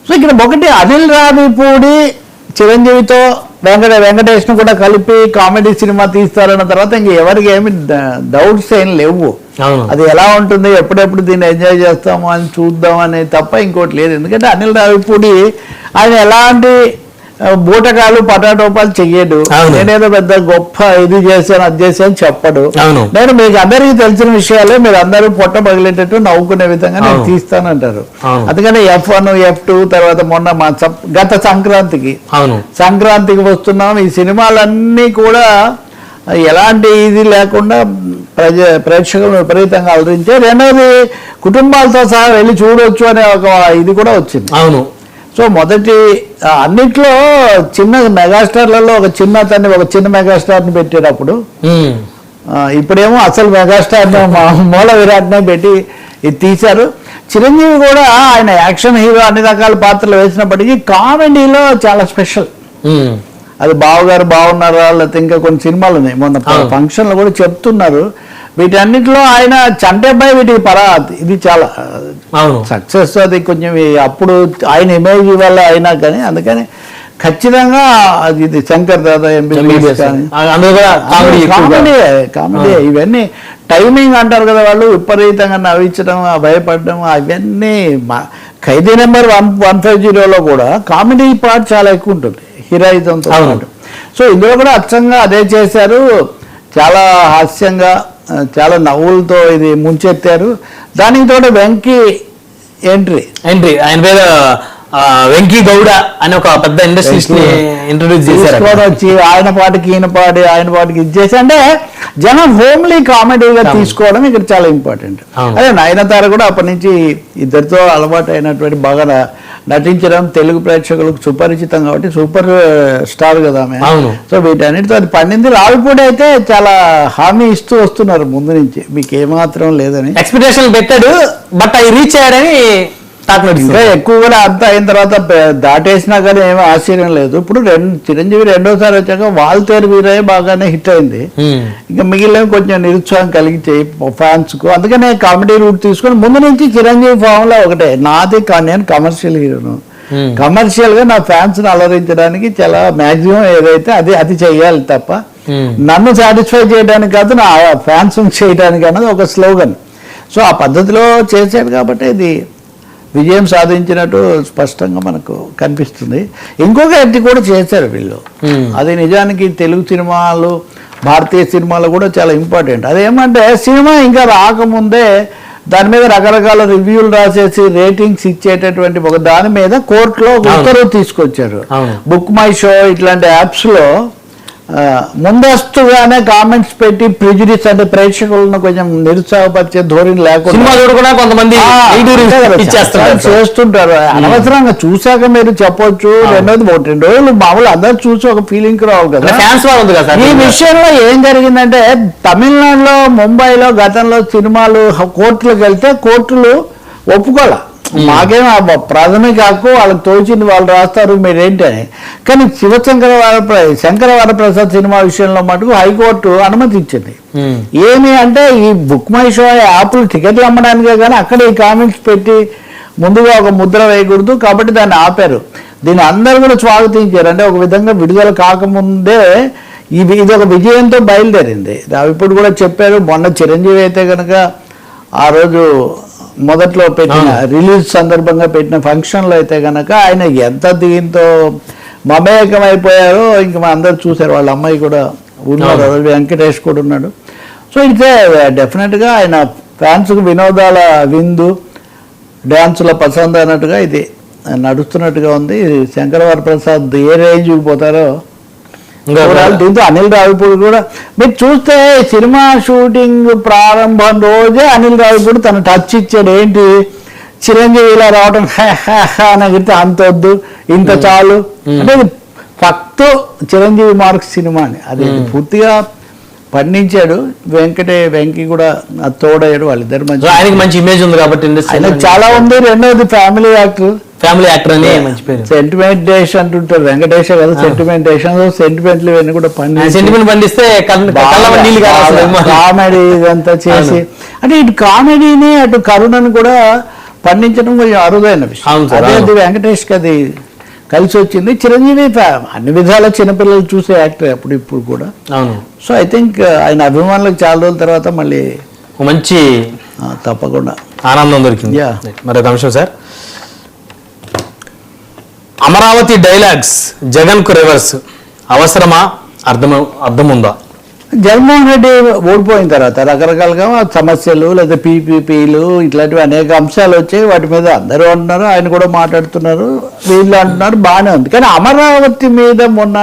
So ఇక్కడ ఒకటి అనిల్ రావిపూడి చిరంజీవితో వెంకటేష్ను కూడా కలిపి కామెడీ సినిమా తీస్తారన్న తర్వాత ఇంక ఎవరికి ఏమి డౌట్స్ ఏం లేవు. అది ఎలా ఉంటుంది, ఎప్పుడెప్పుడు దీన్ని ఎంజాయ్ చేస్తాము అని చూద్దాం అనేది తప్ప ఇంకోటి లేదు. ఎందుకంటే అనిల్ రావిపూడి ఆయన ఎలాంటి బూటకాలు పటాటోపాలు చెయ్యడు. నేనేదో పెద్ద గొప్ప ఇది చేశాను అది చేశాను చెప్పడు. నేను మీకు అందరికీ తెలిసిన విషయాలే మీరు అందరూ పొట్ట పగిలేటట్టు నవ్వుకునే విధంగా నేను తీస్తానంటారు. అందుకని F1 F2 తర్వాత మొన్న మా గత సంక్రాంతికి వస్తున్నాం. ఈ సినిమాలన్నీ కూడా ఎలాంటి ఇది లేకుండా ప్రేక్షకులు విపరీతంగా అలరించే. రెండవది కుటుంబాలతో సహా వెళ్ళి చూడొచ్చు అనే ఒక ఇది కూడా వచ్చింది. సో మొదటి అన్నిట్లో చిన్న మెగాస్టార్లలో ఒక చిన్న మెగాస్టార్ని పెట్టేటప్పుడు ఇప్పుడేమో అసలు మెగాస్టార్ని మూల విరాట్నే పెట్టి ఇది తీశారు. చిరంజీవి కూడా ఆయన యాక్షన్ హీరో అన్ని రకాల పాత్రలు వేసినప్పటికీ కామెడీలో చాలా స్పెషల్. అది బావగారు బాగున్నారా, లేకపోతే ఇంకా కొన్ని సినిమాలు ఉన్నాయి, మొన్న ఫంక్షన్లో కూడా చెప్తున్నారు. వీటన్నిటిలో ఆయన చంటేబాయ్ వీటికి ఇది చాలా సక్సెస్. అది కొంచెం అప్పుడు ఆయన ఇమేజ్ వల్ల అయినా కానీ అందుకని ఖచ్చితంగా ఇది శంకర్ దాదా ఎంబీబీఎస్ కామెడీ ఇవన్నీ టైమింగ్ అంటారు కదా వాళ్ళు, విపరీతంగా నవ్వించడం, భయపడడం, అవన్నీ ఖైదీ నెంబర్ 150లో కూడా కామెడీ పార్ట్ చాలా ఎక్కువ ఉంటుంది హీరోయిజంతో పాటు. సో ఇందులో కూడా అచ్చంగా అదే చేశారు. చాలా హాస్యంగా చాలా నవ్వులతో ఇది ముంచెత్తారు. దానికి తోడు వెంకీ ఎంట్రీ ఆయన పేరు వెంకీ గౌడ అని ఒక పెద్ద ఇండస్ట్రీస్ ఇంట్రొడ్యూస్ చేశారు. వచ్చి ఆయన పాటికి ఇది చేసి అంటే జనం హోమ్లీ కామెడీగా తీసుకోవడం ఇక్కడ చాలా ఇంపార్టెంట్. అదే నయనతార కూడా అప్పటి నుంచి ఇద్దరితో అలవాటు అయినటువంటి బాగా నటించడం తెలుగు ప్రేక్షకులకు సుపరిచితం కాబట్టి సూపర్ స్టార్ కదా ఆమె. సో వీటన్నిటితో అది పండింది. రావిపూడి అయితే చాలా హామీ ఇస్తూ వస్తున్నారు ముందు నుంచి, మీకు ఏమాత్రం లేదని ఎక్స్పెక్టేషన్ పెట్టాడు. బట్ అవి రీచ్ అయ్యాడని ఇంకా ఎక్కువ కూడా అంతా అయిన తర్వాత దాటేసినా కానీ ఏమీ ఆశ్చర్యం లేదు. ఇప్పుడు చిరంజీవి రెండోసారి వచ్చాక వాల్తేరు వీరయ్య బాగానే హిట్ అయింది. ఇంకా మిగిలిన కొంచెం నిరుత్సాహం కలిగించాయి ఫ్యాన్స్ కు. అందుకనే కామెడీ రూట్ తీసుకొని ముందు నుంచి చిరంజీవి ఫార్ములా ఒకటే, నేను కమర్షియల్ హీరోను, కమర్షియల్ గా నా ఫ్యాన్స్ ని అలరించడానికి చాలా మాక్సిమం ఏదైతే అది చెయ్యాలి తప్ప నన్ను సాటిస్ఫై చేయడానికి కాదు, నా ఫ్యాన్స్ చేయడానికి అన్నది ఒక స్లోగన్. సో ఆ పద్ధతిలో చేశాడు కాబట్టి ఇది విజయం సాధించినట్టు స్పష్టంగా మనకు కనిపిస్తుంది. ఇంకొక ఎత్తి కూడా చేశారు వీళ్ళు, అది నిజానికి తెలుగు సినిమాలు భారతీయ సినిమాలు కూడా చాలా ఇంపార్టెంట్. అదేమంటే సినిమా ఇంకా రాకముందే దాని మీద రకరకాల రివ్యూలు రాసేసి రేటింగ్స్ ఇచ్చేటటువంటి ఒక దాని మీద కోర్టులో ఉత్తర్వు తీసుకొచ్చారు. బుక్ మై షో ఇట్లాంటి యాప్స్ లో ముందస్తుగానే కామెంట్స్ పెట్టి ప్రిజుడిస్ అంటే ప్రేక్షకులను కొంచెం నిరుత్సాహపరిచే ధోరణి లేకుండా కొంతమంది చేస్తుంటారు. అనవసరంగా చూసాక మీరు చెప్పొచ్చు. రెండోది 2 రోజులు మామూలు అందరూ చూసి ఒక ఫీలింగ్ రావాలి కదా. ఈ విషయంలో ఏం జరిగిందంటే తమిళనాడులో ముంబైలో గతంలో సినిమాలు కోర్టులకు వెళ్తే కోర్టులు ఒప్పుకోలే. మాకేం ప్రాథమిక హక్కు వాళ్ళకి తోచింది వాళ్ళు రాస్తారు మీరేంటి అని. కానీ శంకర వరప్రసాద్ సినిమా విషయంలో మటుకు హైకోర్టు అనుమతి ఇచ్చింది. ఏమి అంటే ఈ బుక్ మై షో యాప్లు టికెట్లు అమ్మడానికే కానీ అక్కడ ఈ కామెంట్స్ పెట్టి ముందుగా ఒక ముద్ర వేయకూడదు కాబట్టి దాన్ని ఆపారు. దీన్ని అందరూ కూడా స్వాగతించారు. అంటే ఒక విధంగా విడుదల కాకముందే ఇది ఒక విజయంతో బయలుదేరింది. ఇప్పుడు కూడా చెప్పారు. మొన్న చిరంజీవి అయితే కనుక ఆ రోజు మొదట్లో పెట్టిన రిలీజ్ సందర్భంగా పెట్టిన ఫంక్షన్లో అయితే కనుక ఆయన ఎంత దీంతో మమేకం అయిపోయారో ఇంక అందరూ చూశారు. వాళ్ళ అమ్మాయి కూడా ఉన్నారు, వెంకటేష్ కూడా ఉన్నాడు. సో ఇదే డెఫినెట్గా ఆయన ఫ్యాన్స్కు వినోదాల విందు, డ్యాన్సుల పసంద్ అన్నట్టుగా ఇది నడుస్తున్నట్టుగా ఉంది. శంకర వరప్రసాద్ ఏ రేంజ్కి పోతారో దీంతో అనిల్ రావిపూడి కూడా మీరు చూస్తే సినిమా షూటింగ్ ప్రారంభం రోజే అనిల్ రావిపూడి తన టచ్ ఇచ్చాడు. ఏంటి చిరంజీవి ఇలా రావడం అని అంత వద్దు ఇంత చాలు అంటే ఫక్త్ చిరంజీవి మార్క్స్ సినిమా అని అది పూర్తిగా పండించాడు. వెంకీ కూడా తోడయ్యాడు. వాళ్ళిద్దరు మంచి ఇమేజ్ ఉంది కాబట్టి చాలా ఉంది. రెండోది ఫ్యామిలీ యాక్టర్ అని మంచి పేరు. సెంటిమెంటేష్ అంటుంటారు వెంకటేష్ కదా, సెంటిమెంట్లు ఇవన్నీ కూడా పండిస్తే కామెడీ ఇదంతా చేసి అంటే ఇటు కామెడీని అటు కరుణను కూడా పండించడం కొంచెం అరుదైన విషయం. అవును సార్, అదే అవును. అది వెంకటేష్కి అది కలిసి వచ్చింది. చిరంజీవి అన్ని విధాల చిన్నపిల్లలు చూసే యాక్టర్ అప్పుడు ఇప్పుడు కూడా. అవును. సో ఐ థింక్ ఆయన అభిమానులకు చాలా రోజుల తర్వాత మళ్ళీ ఒక మంచి తప్పకుండా ఆనందం దొరికింది. Yeah. మరొక అంశం సార్, అమరావతి డైలాగ్స్ జగన్ కు రివర్స్ అవసరమా, అర్థం ఉందా? జగన్మోహన్ రెడ్డి ఓడిపోయిన తర్వాత రకరకాలుగా సమస్యలు లేదా పీపీపీలు ఇట్లాంటివి అనేక అంశాలు వచ్చాయి. వాటి మీద అందరూ అంటున్నారు, ఆయన కూడా మాట్లాడుతున్నారు, వీళ్ళు అంటున్నారు, బాగానే ఉంది. కానీ అమరావతి మీద మొన్న